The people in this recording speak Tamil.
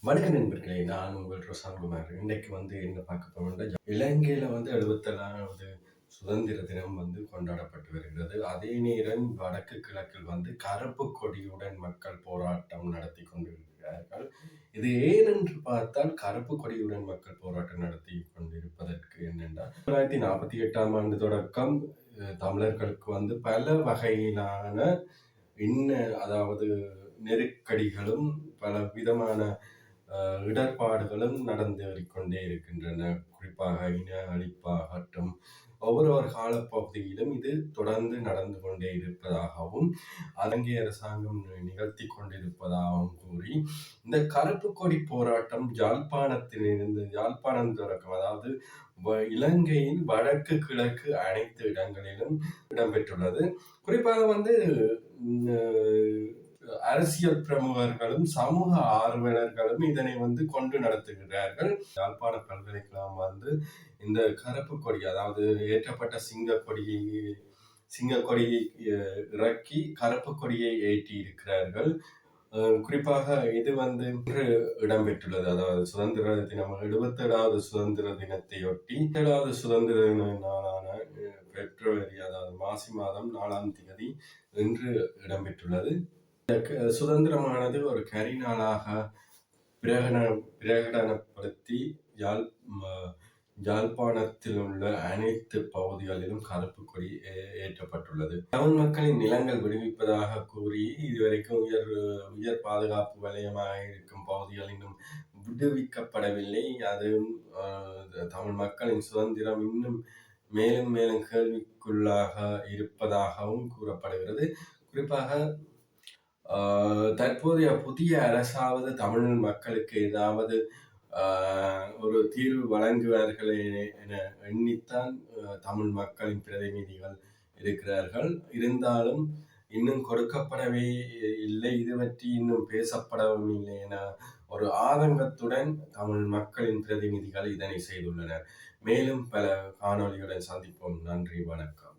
வணக்கம் நண்பர்களே, நான் உங்கள் ரோசான்குமார். இன்னைக்கு என்ன பார்க்க போறோம்னா, இலங்கையில 77வது சுதந்திர தினம் கொண்டாடப்பட்டு வருகிறது. அதே நேரம் வடக்கு கிழக்கில் கருப்பு கொடியுடன் மக்கள் போராட்டம் நடத்தி கொண்டிருக்கிறார்கள். இது ஏன் என்று பார்த்தால், கருப்பு கொடியுடன் மக்கள் போராட்டம் நடத்தி கொண்டிருப்பதற்கு என்னென்றால், 1948ஆம் ஆண்டு தொடக்கம் தமிழர்களுக்கு பல வகையிலான இன்ன அதாவது நெருக்கடிகளும் பல விதமான இடர்பாடுகளும் நடந்தேறிக்கொண்டே இருக்கின்றன. குறிப்பாக இன அழிப்பாகட்டும், ஒவ்வொரு காலப்பகுதியிலும் இது தொடர்ந்து நடந்து கொண்டே இருப்பதாகவும் இலங்கை அரசாங்கம் நிகழ்த்தி கொண்டிருப்பதாகவும் கூறி, இந்த கருப்பு கொடி போராட்டம் யாழ்ப்பாணம் தொடக்கம், அதாவது இலங்கையின் வடக்கு கிழக்கு அனைத்து இடங்களிலும் இடம்பெற்றுள்ளது. குறிப்பாக அரசியல் பிரமுகர்களும் சமூக ஆர்வலர்களும் இதனை கொண்டு நடத்துகிறார்கள். யாழ்ப்பாண பல்கலைக்கழகம் இந்த கருப்பு கொடி, அதாவது ஏற்றப்பட்ட சிங்கக்கொடியை இறக்கி கருப்பு கொடியை ஏற்றி இருக்கிறார்கள். குறிப்பாக இது இன்று இடம்பெற்றுள்ளது. அதாவது சுதந்திர தினம் 77வது சுதந்திர தினத்தையொட்டி 7வது சுதந்திர நாளான பிப்ரவரி, அதாவது மாசி மாதம் 4ஆம் தேதி இன்று இடம்பெற்றுள்ளது. சுதந்திரமானது ஒரு கரிநாளாக பிரகடனப்படுத்தி யாழ்ப்பாணத்தில் உள்ள அனைத்து பகுதிகளிலும் கருப்பு கொடி ஏற்றப்பட்டுள்ளது. தமிழ் மக்களின் நிலங்கள் விடுவிப்பதாக கூறி இதுவரைக்கும் உயர் பாதுகாப்பு வலயமாக இருக்கும் பகுதிகள் இன்னும் விடுவிக்கப்படவில்லை. அதுவும் தமிழ் மக்களின் சுதந்திரம் இன்னும் மேலும் மேலும் கேள்விக்குள்ளாக இருப்பதாகவும் கூறப்படுகிறது. குறிப்பாக தற்போதைய புதிய அரசாவது தமிழ் மக்களுக்கு ஏதாவது ஒரு தீர்வு வழங்குவார்கள் என எண்ணித்தான் தமிழ் மக்களின் பிரதிநிதிகள் இருக்கிறார்கள். இருந்தாலும் இன்னும் கொடுக்கப்படவே இல்லை, இது பற்றி இன்னும் பேசப்படவும் இல்லை என ஒரு ஆதங்கத்துடன் தமிழ் மக்களின் பிரதிநிதிகள் இதனை செய்துள்ளனர். மேலும் பல காணொளிகளை சந்திப்போம். நன்றி, வணக்கம்.